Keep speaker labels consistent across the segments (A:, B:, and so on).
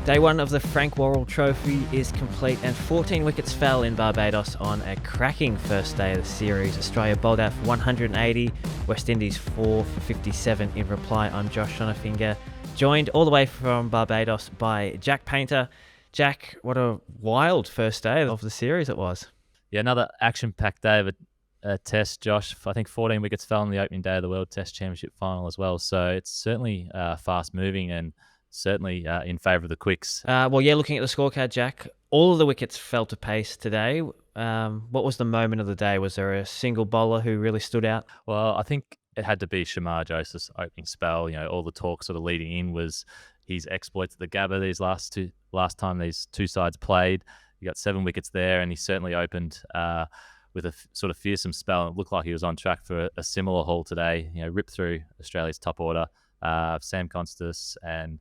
A: Day one of the Frank Worrell Trophy is complete and 14 wickets fell in Barbados on a cracking first day of the series. Australia bowled out for 180, West Indies 4 for 57 in reply. I'm Josh Schonafinger, joined all the way from Barbados by Jack Paynter. Jack, what a wild first day of the series it was.
B: Yeah, another action-packed day of a test, Josh. I think 14 wickets fell on the opening day of the World Test Championship final as well. So it's certainly fast-moving and certainly in favour of the quicks.
A: Looking at the scorecard, Jack, all of the wickets fell to pace today. What was the moment of the day? Was there a single bowler who really stood out?
B: Well, I think it had to be Shamar Joseph's opening spell. You know, all the talk sort of leading in was his exploits at the Gabba last time these two sides played. He got 7 wickets there, and he certainly opened with a sort of fearsome spell. It looked like he was on track for a similar haul today. You know, ripped through Australia's top order. Sam Constas and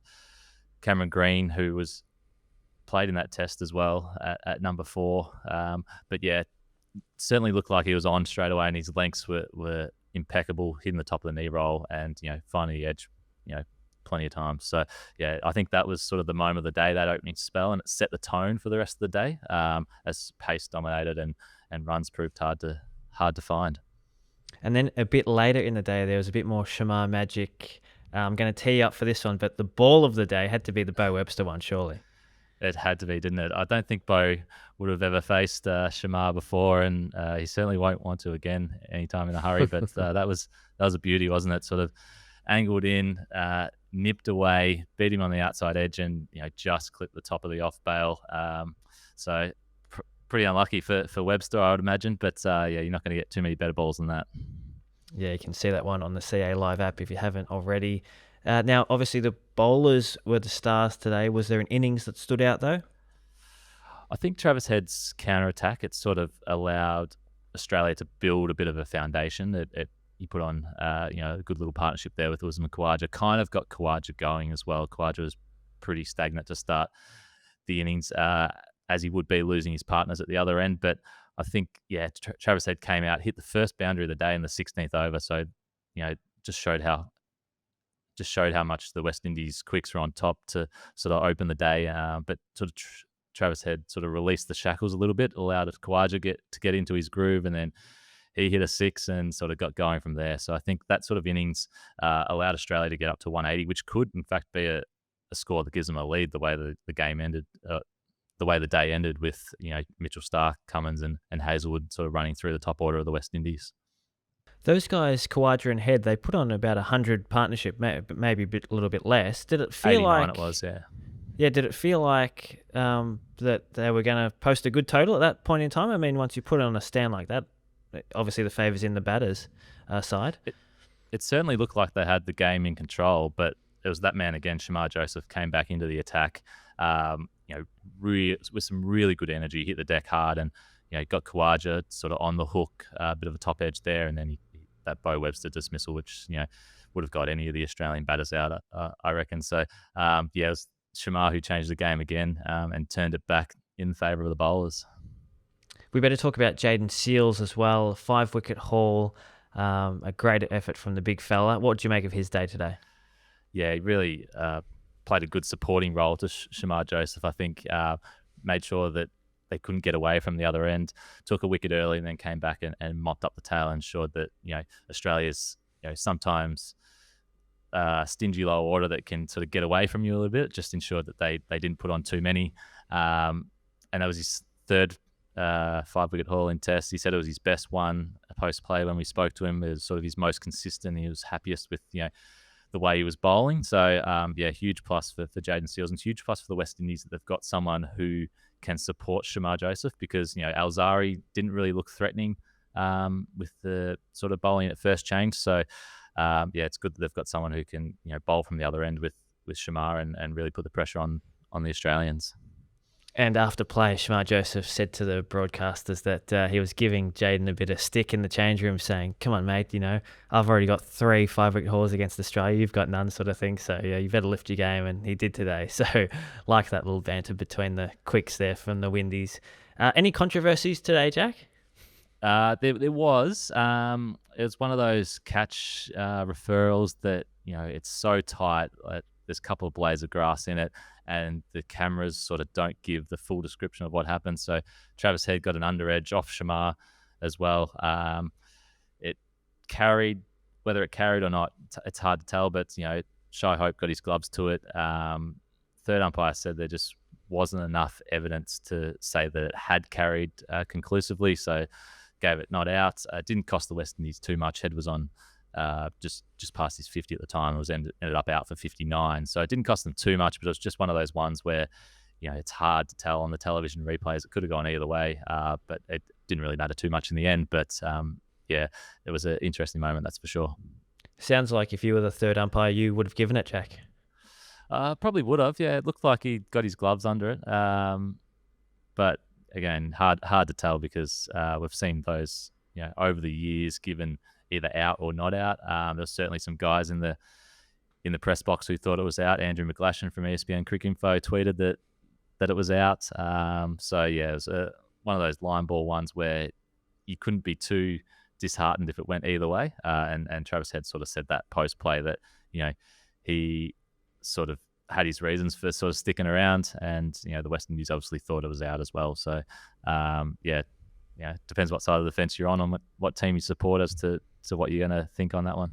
B: Cameron Green, who was played in that test as well at number 4. But yeah, certainly looked like he was on straight away, and his lengths were impeccable, hitting the top of the knee roll and, you know, finding the edge, you know, plenty of times. So yeah, I think that was sort of the moment of the day, that opening spell, and it set the tone for the rest of the day, as pace dominated and runs proved hard to find.
A: And then a bit later in the day, there was a bit more Shamar magic. I'm going to tee you up for this one, but the ball of the day had to be the Bo Webster one, surely.
B: It had to be, didn't it? I don't think Bo would have ever faced Shamar before, and he certainly won't want to again anytime in a hurry. But that was a beauty, wasn't it? Sort of angled in, nipped away, beat him on the outside edge, and, you know, just clipped the top of the off bail. So pretty unlucky for Webster, I would imagine. But you're not going to get too many better balls than that.
A: Yeah, you can see that one on the CA Live app if you haven't already. Now, obviously, the bowlers were the stars today. Was there an innings that stood out, though?
B: I think Travis Head's counter-attack, it sort of allowed Australia to build a bit of a foundation. He put on a good little partnership there with Usman Khawaja. Kind of got Khawaja going as well. Khawaja was pretty stagnant to start the innings, as he would be losing his partners at the other end. But I think, Travis Head came out, hit the first boundary of the day in the 16th over. So, you know, just showed how much the West Indies quicks were on top to sort of open the day. But sort of Travis Head sort of released the shackles a little bit, allowed Khawaja to get into his groove, and then he hit a 6 and sort of got going from there. So I think that sort of innings allowed Australia to get up to 180, which could in fact be a score that gives them a lead the way the game ended. The way the day ended with, you know, Mitchell Starc, Cummins and Hazelwood sort of running through the top order of the West Indies.
A: Those guys, Khawaja and Head, they put on about 100 partnership, maybe a little bit less. Did it feel
B: 89
A: like...
B: it was, yeah.
A: Yeah, did it feel like that they were going to post a good total at that point in time? I mean, once you put it on a stand like that, obviously the favour's in the batters' side.
B: It certainly looked like they had the game in control, but it was that man again, Shamar Joseph, came back into the attack, with some really good energy, hit the deck hard, and, you know, got Khawaja sort of on the hook, a bit of a top edge there, and then that Bo Webster dismissal, which, you know, would have got any of the Australian batters out, I reckon. So, it was Shamar who changed the game again and turned it back in favour of the bowlers.
A: We better talk about Jayden Seales as well. 5-wicket haul, a great effort from the big fella. What did you make of his day today?
B: Yeah, he really played a good supporting role to Shamar Joseph. I think made sure that they couldn't get away from the other end, took a wicket early and then came back and mopped up the tail and ensured that, you know, Australia's, you know, sometimes stingy low order that can sort of get away from you a little bit, just ensured that they didn't put on too many. And that was his third 5-wicket haul in Test. He said it was his best one post-play when we spoke to him. It was sort of his most consistent. He was happiest with, you know, the way he was bowling. So, huge plus for Jayden Seales, and huge plus for the West Indies that they've got someone who can support Shamar Joseph, because, you know, Alzari didn't really look threatening with the sort of bowling at first change. So, it's good that they've got someone who can, you know, bowl from the other end with Shamar and really put the pressure on the Australians.
A: And after play, Shamar Joseph said to the broadcasters that he was giving Jayden a bit of stick in the change room, saying, "Come on, mate, you know, I've already got 3 5-wicket hauls against Australia. You've got none," sort of thing. So, yeah, you better lift your game, and he did today. So, like that little banter between the quicks there from the Windies. Any controversies today, Jack?
B: There was. It was one of those catch referrals that, you know, it's so tight. there's a couple of blades of grass in it, and the cameras sort of don't give the full description of what happened. So Travis Head got an under edge off Shamar as well. It carried, whether it carried or not, it's hard to tell, but Shy Hope got his gloves to it. Third umpire said there just wasn't enough evidence to say that it had carried conclusively, so gave it not out. Didn't cost the West Indies too much. Head was on just past his 50 at the time. It was ended up out for 59, so it didn't cost them too much, but it was just one of those ones where it's hard to tell on the television replays. It could have gone either way, but it didn't really matter too much in the end. But it was an interesting moment, that's for sure.
A: Sounds like if you were the third umpire, you would have given it, Jack.
B: Probably would have. Yeah, it looked like he got his gloves under it. But again, hard to tell because we've seen those over the years given either out or not out. There's certainly some guys in the press box who thought it was out. Andrew McGlashan from ESPN Cricket Info tweeted that it was out. So yeah, it was one of those line ball ones where you couldn't be too disheartened if it went either way. And Travis Head sort of said that post play that he sort of had his reasons for sort of sticking around, and the West Indies obviously thought it was out as well. So depends what side of the fence you're on what team you support as to what you're going to think on that one.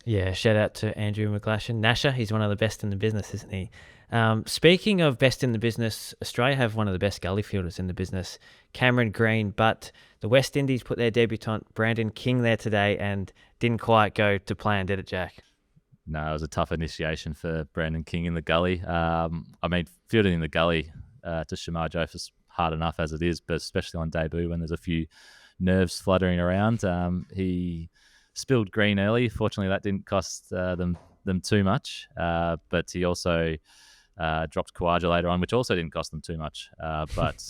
A: Yeah, shout out to Andrew McGlashan. Nasher, he's one of the best in the business, isn't he? Speaking of best in the business, Australia have one of the best gully fielders in the business, Cameron Green, but the West Indies put their debutant Brandon King there today and didn't quite go to plan, did it, Jack?
B: No, it was a tough initiation for Brandon King in the gully. Fielding in the gully to Shamar Joseph is hard enough as it is, but especially on debut when there's a few nerves fluttering around. He spilled green early. Fortunately, that didn't cost them too much, but he also dropped Khawaja later on, which also didn't cost them too much. But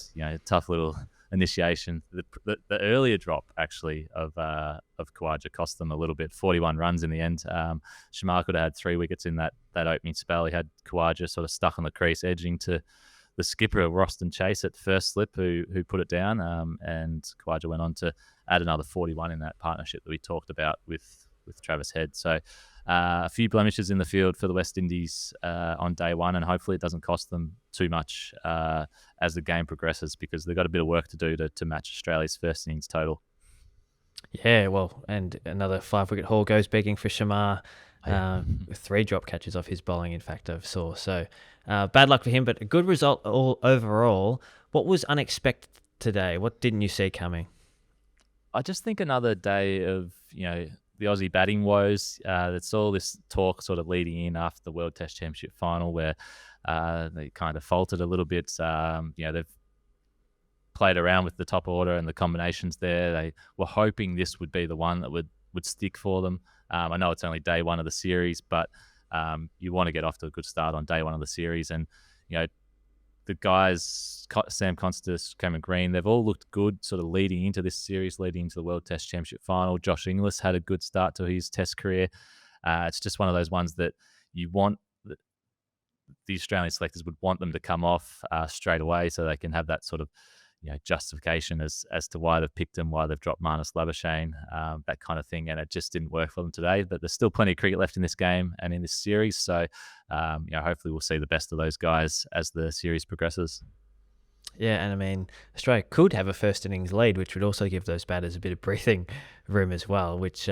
B: tough little initiation. The earlier drop actually of Khawaja cost them a little bit. 41 runs in the end. Shamar could have had 3 wickets in that opening spell. He had Khawaja sort of stuck on the crease, edging to the skipper of Roston Chase at first slip, who put it down. And Khawaja went on to add another 41 in that partnership that we talked about with Travis Head. So a few blemishes in the field for the West Indies on day one, and hopefully it doesn't cost them too much as the game progresses, because they've got a bit of work to do to match Australia's first innings total.
A: Yeah, well, and another 5-wicket haul goes begging for Shamar. 3 drop catches off his bowling, in fact, I saw. So bad luck for him, but a good result overall. What was unexpected today? What didn't you see coming?
B: I just think another day of, the Aussie batting woes. It's all this talk sort of leading in after the World Test Championship final where they kind of faltered a little bit. They've played around with the top order and the combinations there. They were hoping this would be the one that would stick for them. I know it's only day one of the series, but you want to get off to a good start on day one of the series. And, the guys, Sam Constas, Cameron Green, they've all looked good sort of leading into this series, leading into the World Test Championship final. Josh Inglis had a good start to his Test career. It's just one of those ones that you want, the Australian selectors would want them to come off straight away so they can have that sort of justification as to why they've picked him, why they've dropped Marnus Labuschagne, that kind of thing. And it just didn't work for them today. But there's still plenty of cricket left in this game and in this series. So, hopefully we'll see the best of those guys as the series progresses.
A: Yeah, and Australia could have a first innings lead, which would also give those batters a bit of breathing room as well, which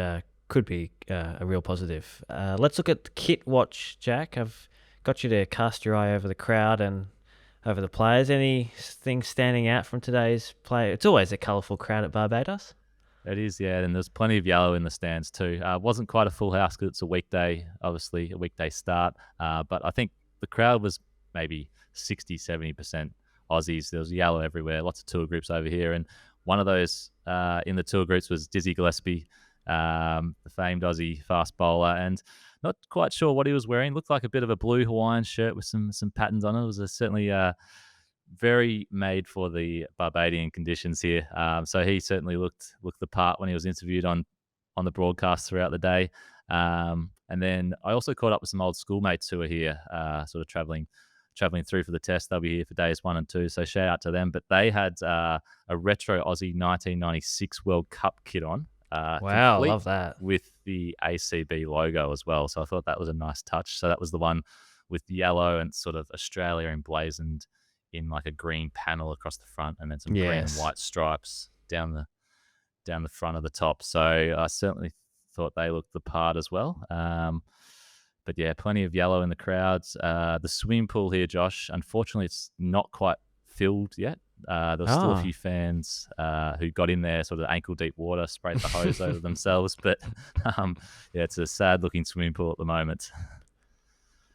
A: could be a real positive. Let's look at the kit watch, Jack. I've got you to cast your eye over the crowd and over the players. Anything standing out from today's play? It's always a colourful crowd at Barbados.
B: It is, yeah, and there's plenty of yellow in the stands too. Wasn't quite a full house because it's a weekday, obviously a weekday start, but I think the crowd was maybe 60-70% Aussies. There was yellow everywhere, lots of tour groups over here, and one of those in the tour groups was Dizzy Gillespie, the famed Aussie fast bowler, and not quite sure what he was wearing. Looked like a bit of a blue Hawaiian shirt with some patterns on it. It was certainly very made for the Barbadian conditions here. So he certainly looked the part when he was interviewed on the broadcast throughout the day. And then I also caught up with some old schoolmates who are here, sort of traveling through for the test. They'll be here for days 1 and 2. So shout out to them. But they had a retro Aussie 1996 World Cup kit on.
A: Wow, love that.
B: With the ACB logo as well. So I thought that was a nice touch. So that was the one with yellow and sort of Australia emblazoned in like a green panel across the front, and then some green and white stripes down the front of the top. So I certainly thought they looked the part as well. But yeah, plenty of yellow in the crowds. The swimming pool here, Josh, unfortunately, it's not quite filled yet. There were still a few fans who got in there sort of ankle deep water, sprayed the hose over themselves. But yeah, it's a sad looking swimming pool at the moment.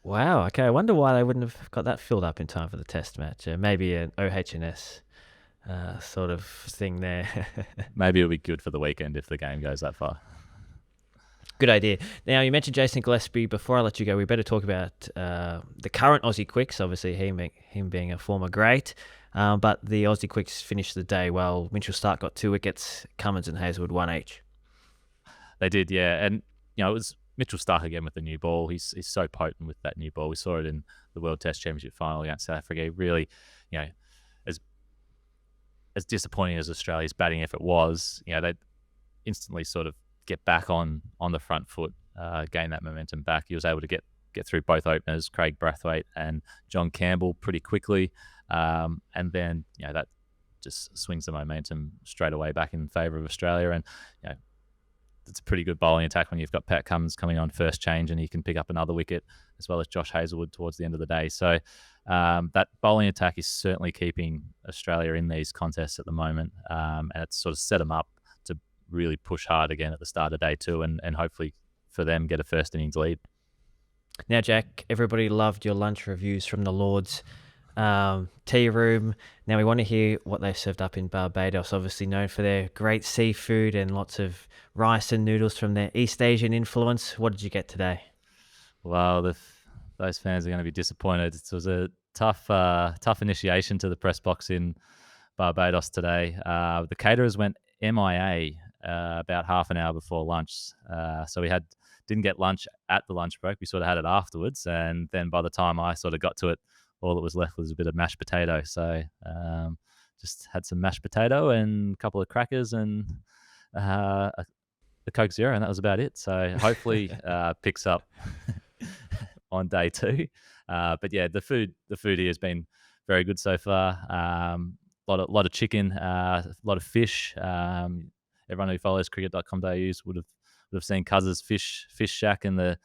A: Wow. Okay. I wonder why they wouldn't have got that filled up in time for the test match. Maybe an OHS sort of thing there.
B: Maybe it'll be good for the weekend if the game goes that far.
A: Good idea. Now, you mentioned Jason Gillespie. Before I let you go, we better talk about the current Aussie Quicks, obviously him being a former great. But the Aussie Quicks finished the day well. Mitchell Starc got 2 wickets, Cummins and Hazelwood 1 each.
B: They did, yeah. And, it was Mitchell Starc again with the new ball. He's so potent with that new ball. We saw it in the World Test Championship final against South Africa. He really, as disappointing as Australia's batting effort was, they instantly sort of get back on the front foot, gain that momentum back. He was able to get through both openers, Craig Brathwaite and John Campbell, pretty quickly. And then, that just swings the momentum straight away back in favour of Australia. And, it's a pretty good bowling attack when you've got Pat Cummins coming on first change and he can pick up another wicket, as well as Josh Hazelwood towards the end of the day. So that bowling attack is certainly keeping Australia in these contests at the moment. And it's sort of set them up to really push hard again at the start of day 2 and hopefully for them get a first innings lead.
A: Now, Jack, everybody loved your lunch reviews from the Lords tea room. Now we want to hear what they served up in Barbados, obviously known for their great seafood and lots of rice and noodles from their East Asian influence. What did you get today?
B: Well, those fans are going to be disappointed. It was a tough initiation to the press box in Barbados today. The caterers went MIA about half an hour before lunch. So we didn't get lunch at the lunch break. We sort of had it afterwards. And then by the time I sort of got to it, all that was left was a bit of mashed potato. So just had some mashed potato and a couple of crackers and the Coke Zero, and that was about it. So hopefully picks up on day 2. But yeah, the food here has been very good so far. Lot of chicken, a lot of fish. Everyone who follows cricket.com.au would have seen Cuz's fish shack and the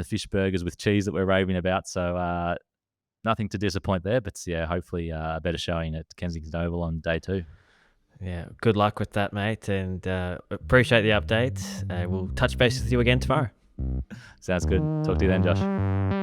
B: fish burgers with cheese that we're raving about. So nothing to disappoint there, but yeah, hopefully a better showing at Kensington Oval on day 2.
A: Yeah, good luck with that, mate, and appreciate the updates. We'll touch base with you again tomorrow.
B: Sounds good. Talk to you then, Josh.